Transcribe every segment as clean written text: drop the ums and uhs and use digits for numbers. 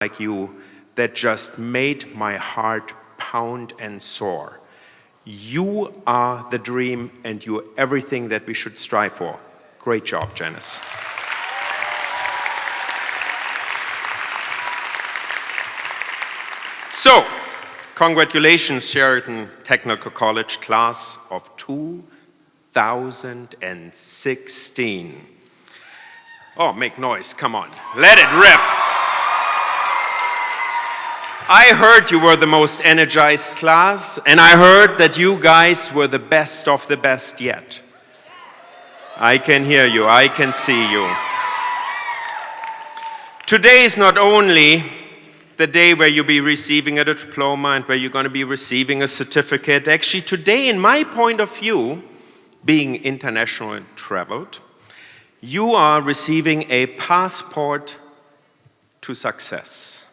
like you that just made my heart pound and soar. You are the dream and you're everything that we should strive for. Great job, Janice. So, congratulations, Sheridan Technical College class of 2016. Oh, make noise, come on, let it rip. I heard you were the most energized class, and I heard that you guys were the best of the best yet. I can hear you, I can see you. Today is not only the day where you'll be receiving a diploma and where you're going to be receiving a certificate. Actually, today, in my point of view, being internationally traveled, you are receiving a passport to success.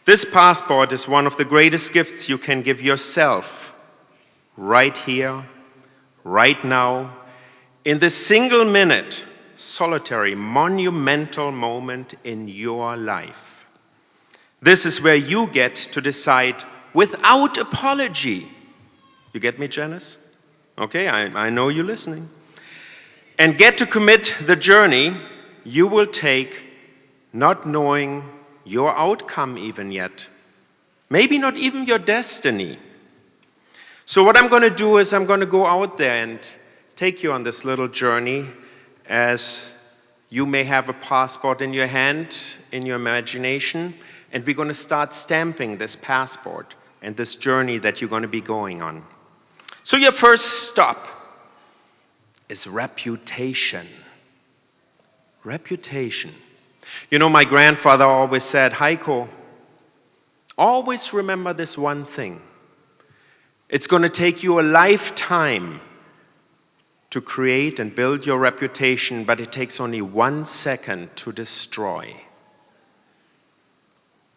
This passport is one of the greatest gifts you can give yourself right here, right now, in this single minute, solitary, monumental moment in your life. This is where you get to decide without apology. You get me, Janice? Okay, I know you're listening. And get to commit the journey you will take, not knowing your outcome even yet. Maybe not even your destiny. So what I'm going to do is I'm going to go out there and take you on this little journey, as you may have a passport in your hand, in your imagination, and we're going to start stamping this passport and this journey that you're going to be going on. So your first stop is reputation. Reputation. You know, my grandfather always said, Heiko, always remember this one thing. It's going to take you a lifetime to create and build your reputation, but it takes only 1 second to destroy.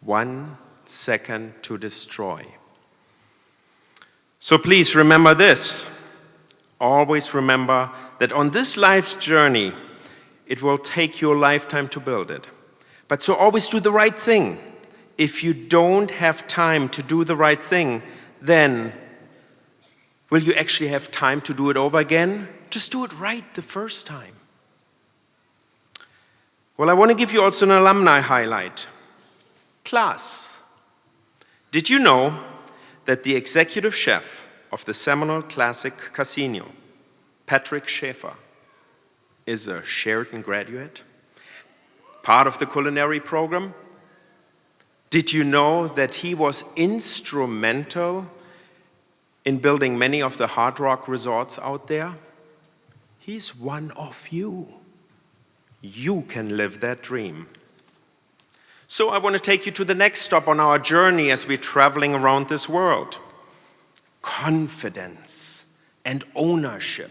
1 second to destroy. So please remember this. Always remember that on this life's journey, it will take you a lifetime to build it. But so always do the right thing. If you don't have time to do the right thing, then will you actually have time to do it over again? Just do it right the first time. Well, I want to give you also an alumni highlight. Class, did you know that the executive chef of the Seminole Classic Casino, Patrick Schaefer, is a Sheridan graduate, part of the culinary program? Did you know that he was instrumental in building many of the hard rock resorts out there? He's one of you. You can live that dream. So I want to take you to the next stop on our journey as we're traveling around this world. Confidence and ownership.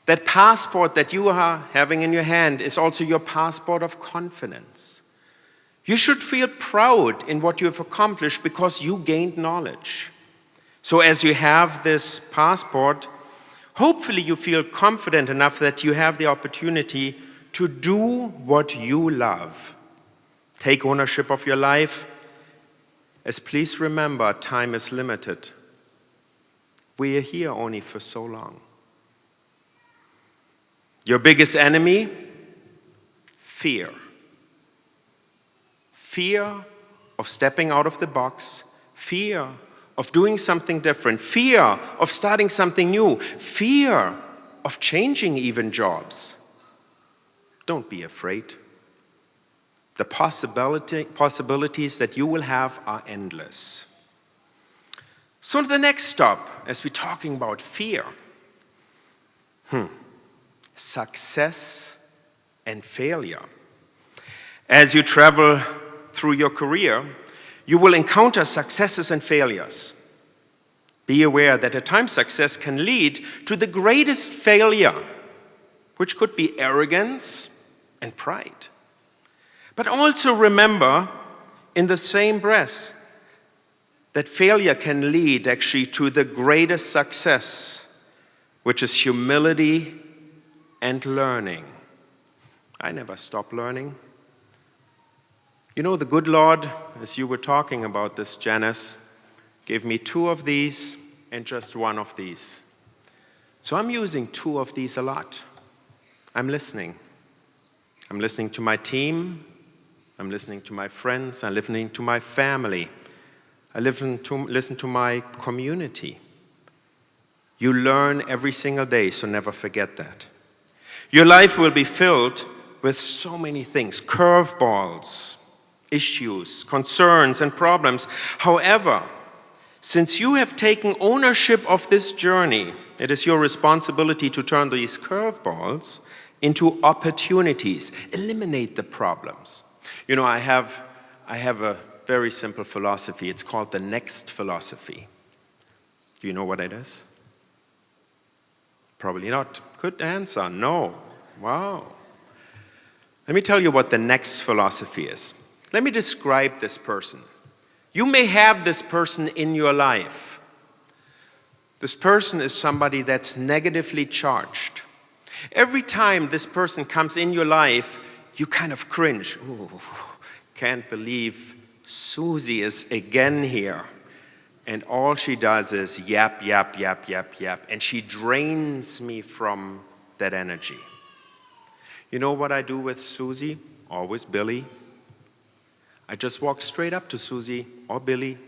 That passport that you are having in your hand is also your passport of confidence. You should feel proud in what you have accomplished because you gained knowledge. So as you have this passport, hopefully you feel confident enough that you have the opportunity to do what you love. Take ownership of your life, as please remember, time is limited. We are here only for so long. Your biggest enemy? Fear. Fear of stepping out of the box, fear of doing something different, fear of starting something new, fear of changing even jobs. Don't be afraid. The possibilities that you will have are endless. So the next stop, as we're talking about fear, success and failure. As you travel through your career, you will encounter successes and failures. Be aware that at times success can lead to the greatest failure, which could be arrogance and pride. But also remember, in the same breath, that failure can lead actually to the greatest success, which is humility and learning. I never stop learning. You know, the good Lord, as you were talking about this, Janice, gave me 2 of these and just 1 of these. So I'm using 2 of these a lot. I'm listening. I'm listening to my team. I'm listening to my friends. I'm listening to my family. I listen to my community. You learn every single day, so never forget that. Your life will be filled with so many things, curveballs, issues, concerns, and problems. However, since you have taken ownership of this journey, it is your responsibility to turn these curveballs into opportunities. Eliminate the problems. You know, I have a very simple philosophy. It's called the next philosophy. Do you know what it is? Probably not. Good answer. No. Wow. Let me tell you what the next philosophy is. Let me describe this person. You may have this person in your life. This person is somebody that's negatively charged. Every time this person comes in your life, you kind of cringe. Ooh, can't believe Susie is again here. And all she does is yap, yap, yap, yap, yap. And she drains me from that energy. You know what I do with Susie? Always Billy. I just walk straight up to Susie or Billy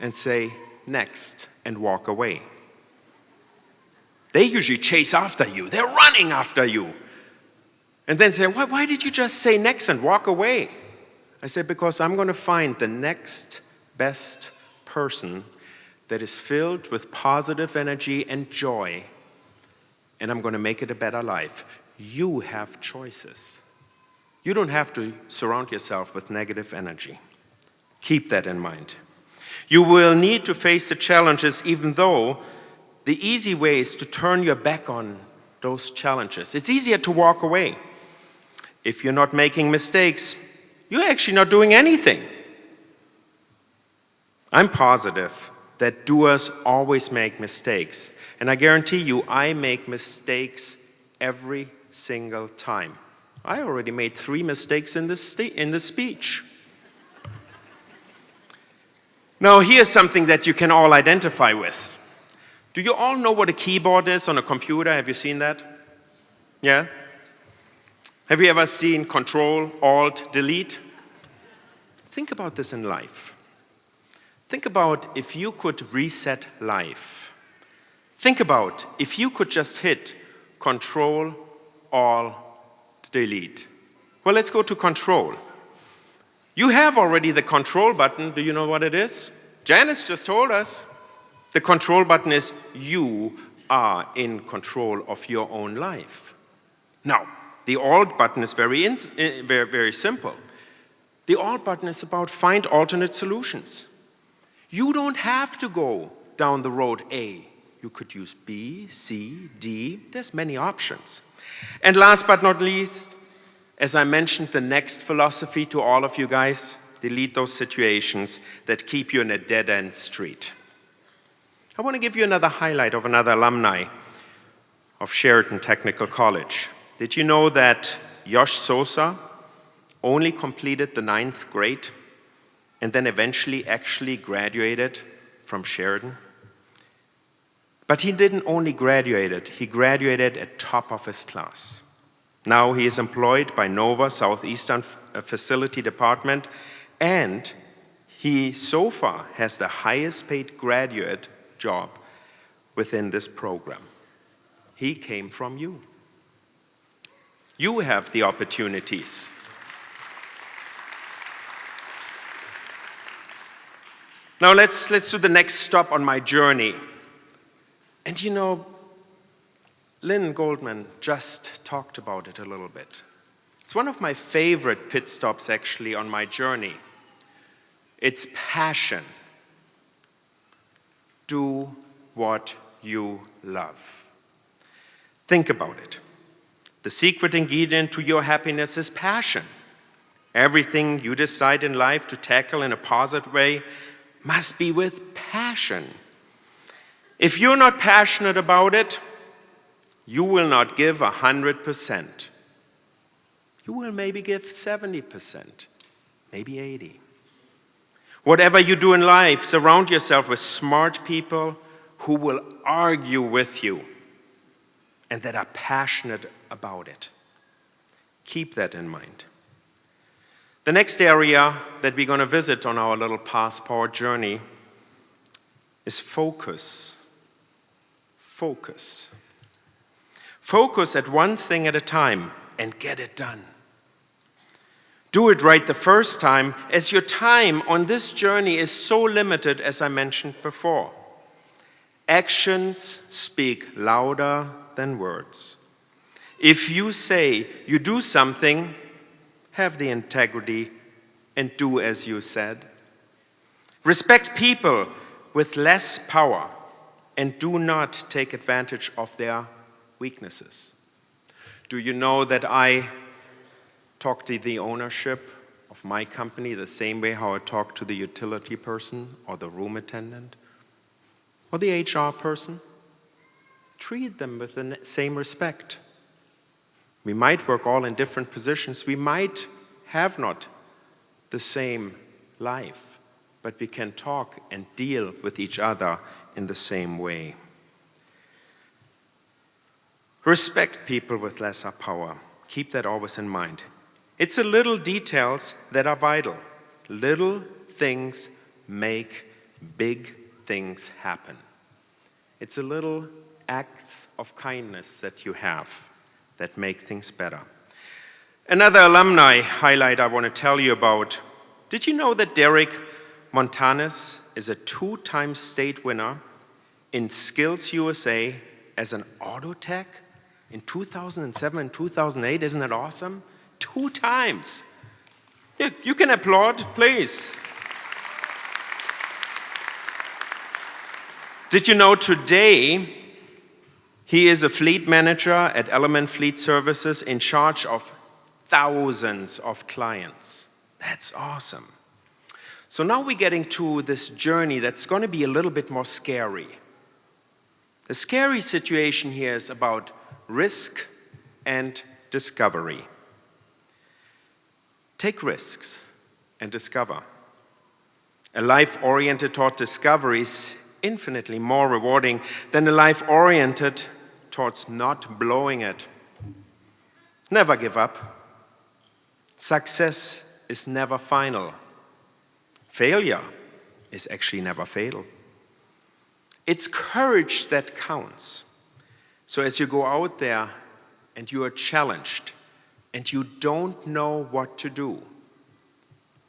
and say, next, and walk away. They usually chase after you. They're running after you. And then say, why did you just say next and walk away? I said, because I'm going to find the next best person that is filled with positive energy and joy, and I'm going to make it a better life. You have choices. You don't have to surround yourself with negative energy. Keep that in mind. You will need to face the challenges, even though the easy way is to turn your back on those challenges. It's easier to walk away. If you're not making mistakes, you're actually not doing anything. I'm positive that doers always make mistakes. And I guarantee you, I make mistakes every single time. I already made 3 mistakes in this speech. Now, here's something that you can all identify with. Do you all know what a keyboard is on a computer? Have you seen that? Yeah? Have you ever seen Control, Alt, Delete? Think about this in life. Think about if you could reset life. Think about if you could just hit Control, Alt, Delete. Well, let's go to Control. You have already the Control button. Do you know what it is? Janice just told us. The Control button is you are in control of your own life. Now, the Alt button is very simple. The Alt button is about find alternate solutions. You don't have to go down the road A. You could use B, C, D. There's many options. And last but not least, as I mentioned, the next philosophy to all of you guys, delete those situations that keep you in a dead-end street. I want to give you another highlight of another alumni of Sheridan Technical College. Did you know that Josh Sosa only completed the 9th grade and then eventually actually graduated from Sheridan? But he didn't only graduate, he graduated at top of his class. Now he is employed by NOVA Southeastern Facility Department, and he so far has the highest paid graduate job within this program. He came from you. You have the opportunities. Now let's do the next stop on my journey. And you know, Lynn Goldman just talked about it a little bit. It's one of my favorite pit stops actually on my journey. It's passion. Do what you love. Think about it. The secret ingredient to your happiness is passion. Everything you decide in life to tackle in a positive way must be with passion. If you're not passionate about it, you will not give 100%. You will maybe give 70%, maybe 80. Whatever you do in life, surround yourself with smart people who will argue with you and that are passionate about it. Keep that in mind. The next area that we're going to visit on our little passport journey is focus. Focus. Focus at one thing at a time and get it done. Do it right the first time, as your time on this journey is so limited, as I mentioned before. Actions speak louder than words. If you say you do something, have the integrity and do as you said. Respect people with less power and do not take advantage of their weaknesses. Do you know that I talk to the ownership of my company the same way how I talk to the utility person or the room attendant or the HR person? Treat them with the same respect. We might work all in different positions. We might have not the same life, but we can talk and deal with each other in the same way. Respect people with lesser power. Keep that always in mind. It's the little details that are vital. Little things make big things happen. It's a little acts of kindness that you have that make things better. Another alumni highlight I want to tell you about. Did you know that Derek Montanes is a 2-time state winner in Skills USA as an auto tech in 2007 and 2008? Isn't that awesome? 2 times. You can applaud, please. Did you know today he is a fleet manager at Element Fleet Services in charge of thousands of clients? That's awesome. So now we're getting to this journey that's going to be a little bit more scary. The scary situation here is about risk and discovery. Take risks and discover. A life-oriented toward discovery is infinitely more rewarding than a life-oriented towards not blowing it. Never give up. Success is never final. Failure is actually never fatal. It's courage that counts. So as you go out there and you are challenged and you don't know what to do,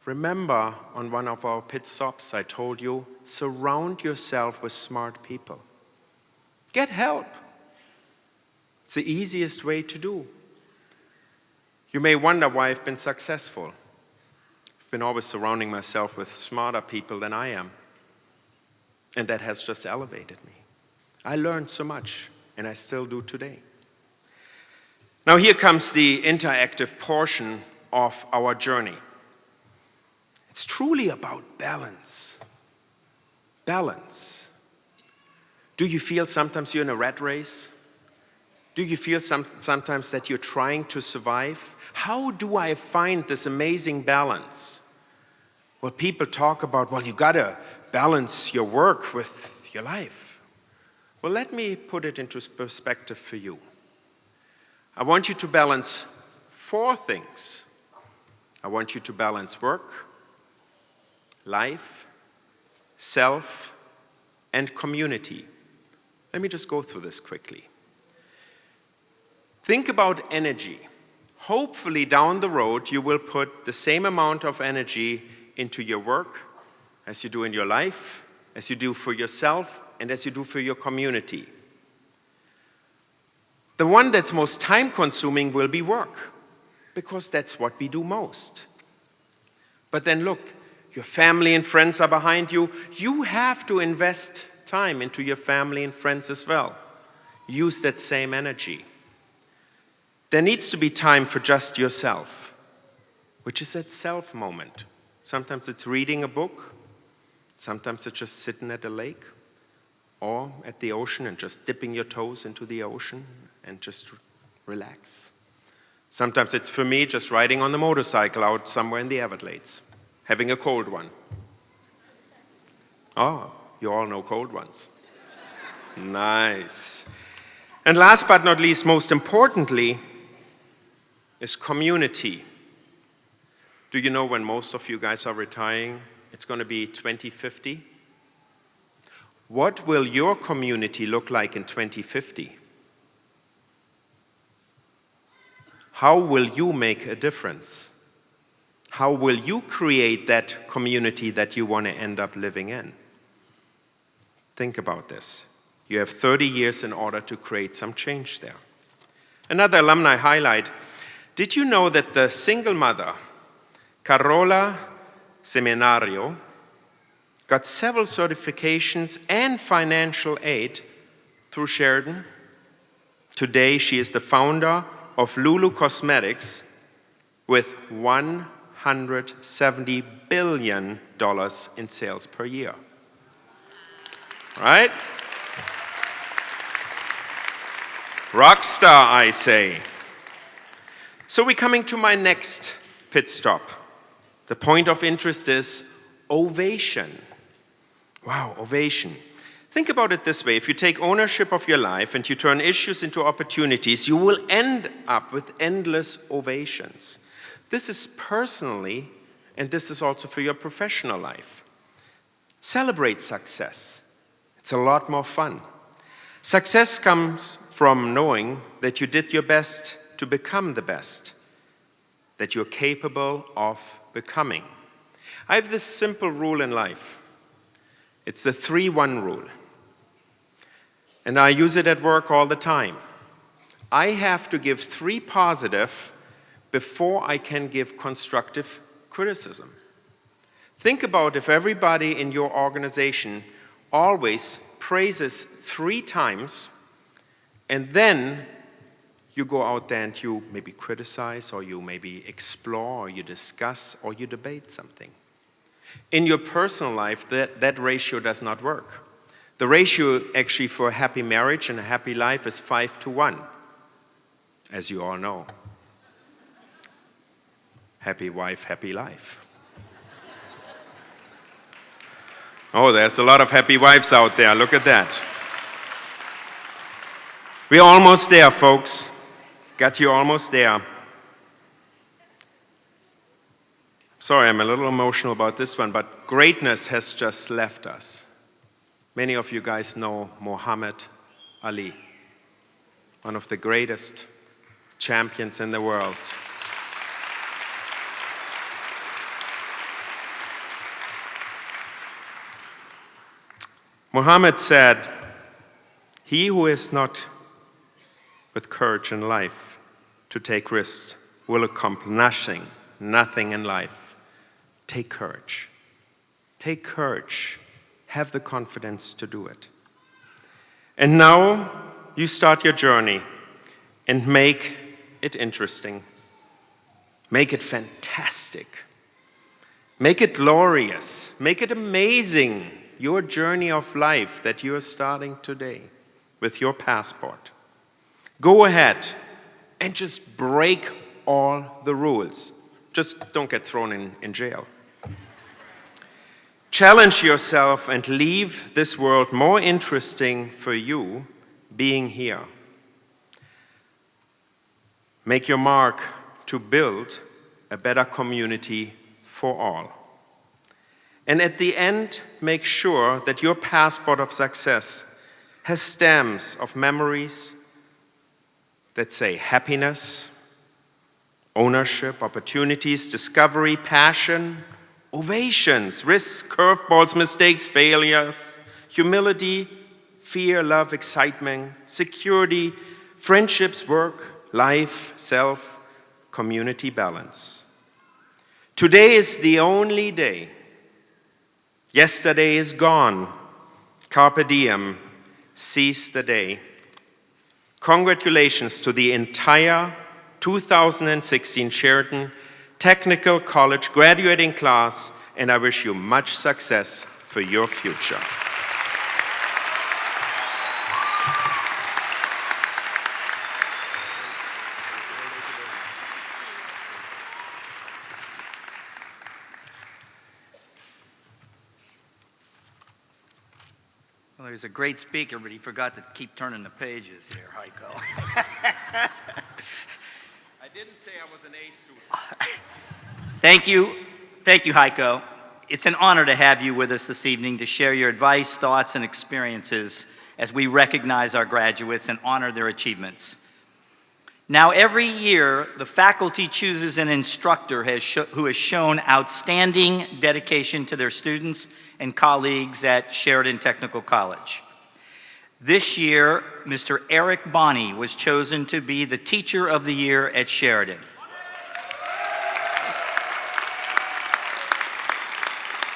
remember on one of our pit stops I told you, surround yourself with smart people. Get help. It's the easiest way to do. You may wonder why I've been successful. I've been always surrounding myself with smarter people than I am. And that has just elevated me. I learned so much, and I still do today. Now here comes the interactive portion of our journey. It's truly about balance. Balance. Do you feel sometimes you're in a rat race? Do you feel sometimes that you're trying to survive? How do I find this amazing balance? Well, people talk about, well, you gotta balance your work with your life. Well, let me put it into perspective for you. I want you to balance 4 things. I want you to balance work, life, self, and community. Let me just go through this quickly. Think about energy. Hopefully down the road you will put the same amount of energy into your work as you do in your life, as you do for yourself, and as you do for your community. The one that's most time-consuming will be work, because that's what we do most. But then look, your family and friends are behind you. You have to invest time into your family and friends as well. Use that same energy. There needs to be time for just yourself, which is that self moment. Sometimes it's reading a book. Sometimes it's just sitting at a lake or at the ocean and just dipping your toes into the ocean and just relax. Sometimes it's, for me, just riding on the motorcycle out somewhere in the Everglades. having a cold one. Oh, you all know cold ones. Nice. And last but not least, most importantly, is community. Do you know when most of you guys are retiring? It's going to be 2050. What will your community look like in 2050? How will you make a difference? How will you create that community that you want to end up living in? Think about this. You have 30 years in order to create some change there. Another alumni highlight. Did you know that the single mother, Carola Seminario, got several certifications and financial aid through Sheridan? Today, she is the founder of Lulu Cosmetics with $170 billion in sales per year. Right? Rockstar, I say. So we're coming to my next pit stop. The point of interest is ovation. Wow, ovation. Think about it this way. If you take ownership of your life and you turn issues into opportunities, you will end up with endless ovations. This is personally, and this is also for your professional life. Celebrate success. It's a lot more fun. Success comes from knowing that you did your best to become the best, that you're capable of becoming. I have this simple rule in life. It's the 3-1 rule. And I use it at work all the time. I have to give 3 positive before I can give constructive criticism. Think about if everybody in your organization always praises 3 times, and then you go out there and you maybe criticize, or you maybe explore, or you discuss, or you debate something. In your personal life, that ratio does not work. The ratio actually for a happy marriage and a happy life is 5-1, as you all know. Happy wife, happy life. Oh, there's a lot of happy wives out there. Look at that. We're almost there, folks. Got you almost there. Sorry, I'm a little emotional about this one, but greatness has just left us. Many of you guys know Muhammad Ali, one of the greatest champions in the world. Muhammad said, "He who is not with courage in life to take risks will accomplish nothing in life." Take courage. Take courage. Have the confidence to do it. And now you start your journey and make it interesting. Make it fantastic. Make it glorious. Make it amazing. Your journey of life that you are starting today with your passport. Go ahead and just break all the rules. Just don't get thrown in jail. Challenge yourself and leave this world more interesting for you being here. Make your mark to build a better community for all. And at the end, make sure that your passport of success has stamps of memories that say happiness, ownership, opportunities, discovery, passion, ovations, risks, curveballs, mistakes, failures, humility, fear, love, excitement, security, friendships, work, life, self, community balance. Today is the only day. Yesterday is gone. Carpe diem. Seize the day. Congratulations to the entire 2016 Sheridan Technical College graduating class, and I wish you much success for your future. Well, he was a great speaker, but he forgot to keep turning the pages here, Heiko. I didn't say I was an A student. Thank you, Heiko. It's an honor to have you with us this evening to share your advice, thoughts, and experiences as we recognize our graduates and honor their achievements. Now, every year, the faculty chooses an instructor who has shown outstanding dedication to their students and colleagues at Sheridan Technical College. This year, Mr. Eric Bonney was chosen to be the Teacher of the Year at Sheridan.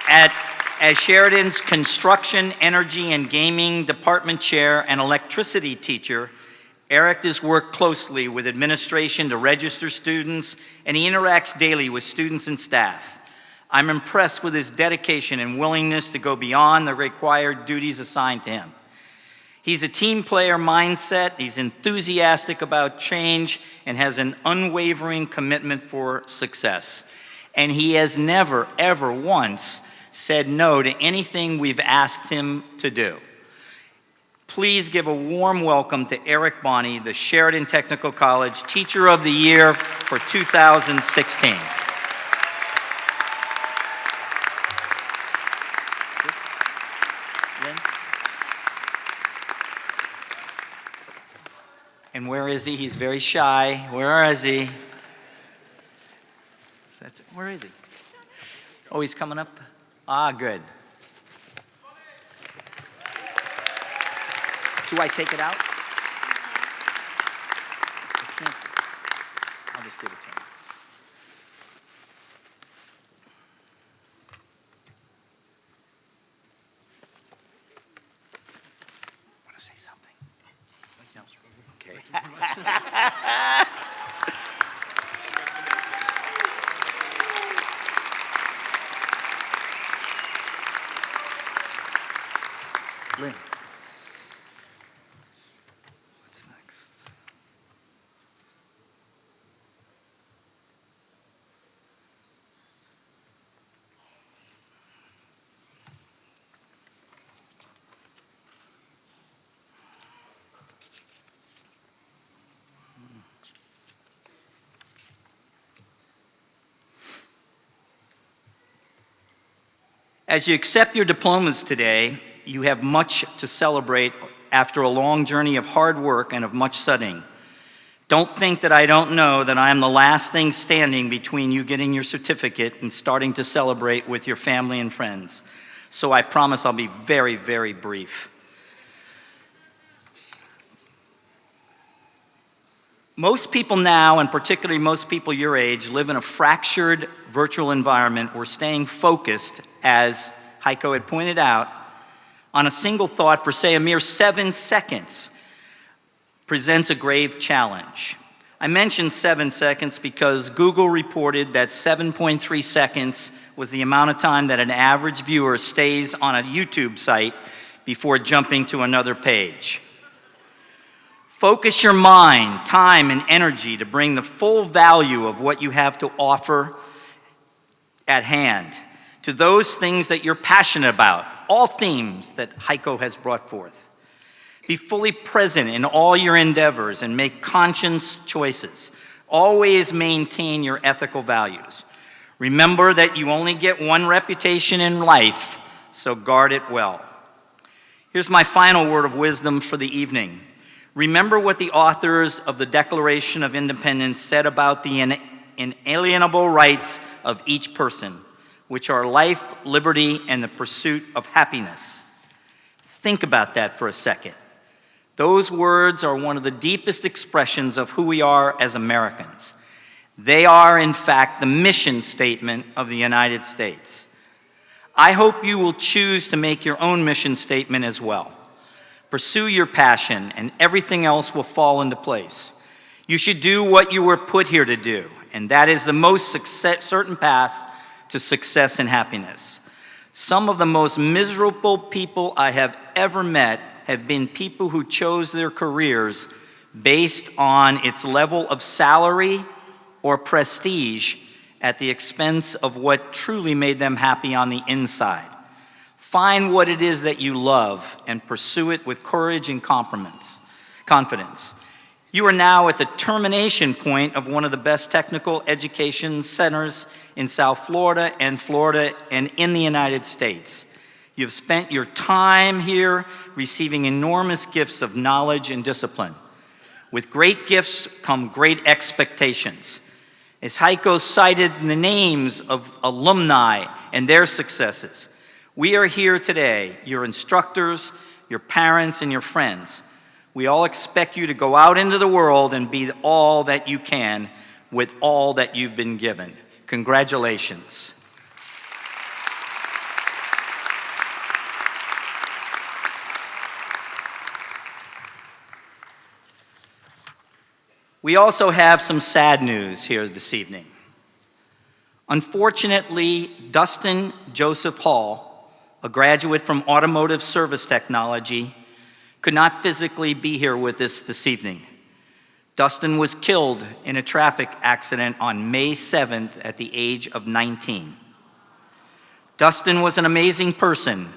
As Sheridan's Construction, Energy, and Gaming Department Chair and Electricity Teacher, Eric has worked closely with administration to register students, and he interacts daily with students and staff. I'm impressed with his dedication and willingness to go beyond the required duties assigned to him. He's a team player mindset, he's enthusiastic about change, and has an unwavering commitment for success. And he has never, ever once said no to anything we've asked him to do. Please give a warm welcome to Eric Bonney, the Sheridan Technical College Teacher of the Year for 2016. And where is he? He's very shy. Where is he? Where is he? Oh, he's coming up? Ah, good. Do I take it out? I'll just give it to him. Want to say something? No. Okay. Lynn. What's next? As you accept your diplomas today, you have much to celebrate after a long journey of hard work and of much studying. Don't think that I don't know that I am the last thing standing between you getting your certificate and starting to celebrate with your family and friends. So I promise I'll be very, very brief. Most people now, and particularly most people your age, live in a fractured virtual environment where staying focused, as Heiko had pointed out, on a single thought for, say, a mere 7 seconds presents a grave challenge. I mentioned 7 seconds because Google reported that 7.3 seconds was the amount of time that an average viewer stays on a YouTube site before jumping to another page. Focus your mind, time, and energy to bring the full value of what you have to offer at hand to those things that you're passionate about, all themes that Heiko has brought forth. Be fully present in all your endeavors and make conscious choices. Always maintain your ethical values. Remember that you only get one reputation in life, so guard it well. Here's my final word of wisdom for the evening. Remember what the authors of the Declaration of Independence said about the inalienable rights of each person, which are life, liberty, and the pursuit of happiness. Think about that for a second. Those words are one of the deepest expressions of who we are as Americans. They are, in fact, the mission statement of the United States. I hope you will choose to make your own mission statement as well. Pursue your passion, and everything else will fall into place. You should do what you were put here to do, and that is the most certain path to success and happiness. Some of the most miserable people I have ever met have been people who chose their careers based on its level of salary or prestige at the expense of what truly made them happy on the inside. Find what it is that you love and pursue it with courage and confidence. You are now at the termination point of one of the best technical education centers in South Florida and in the United States. You've spent your time here receiving enormous gifts of knowledge and discipline. With great gifts come great expectations. As Heiko cited the names of alumni and their successes, we are here today, your instructors, your parents, and your friends. We all expect you to go out into the world and be all that you can with all that you've been given. Congratulations. We also have some sad news here this evening. Unfortunately, Dustin Joseph Hall, a graduate from Automotive Service Technology, could not physically be here with us this evening. Dustin was killed in a traffic accident on May 7th at the age of 19. Dustin was an amazing person,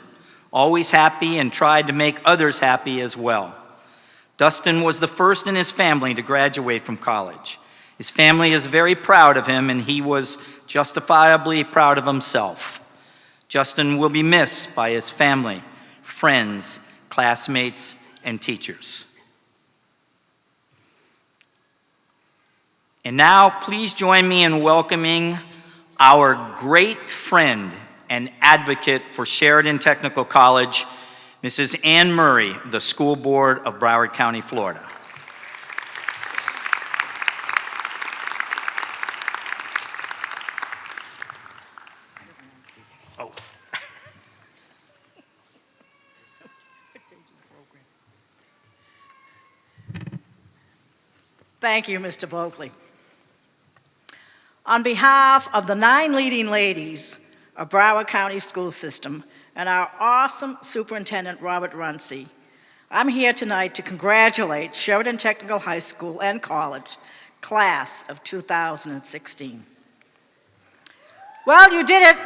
always happy and tried to make others happy as well. Dustin was the first in his family to graduate from college. His family is very proud of him, and he was justifiably proud of himself. Justin will be missed by his family, friends, classmates, and teachers. And now, please join me in welcoming our great friend and advocate for Sheridan Technical College, Mrs. Ann Murray, the School Board of Broward County, Florida. Oh. Thank you, Mr. Boakley. On behalf of the 9 leading ladies of Broward County School System and our awesome Superintendent, Robert Runcie, I'm here tonight to congratulate Sheridan Technical High School and College, class of 2016. Well, you did it.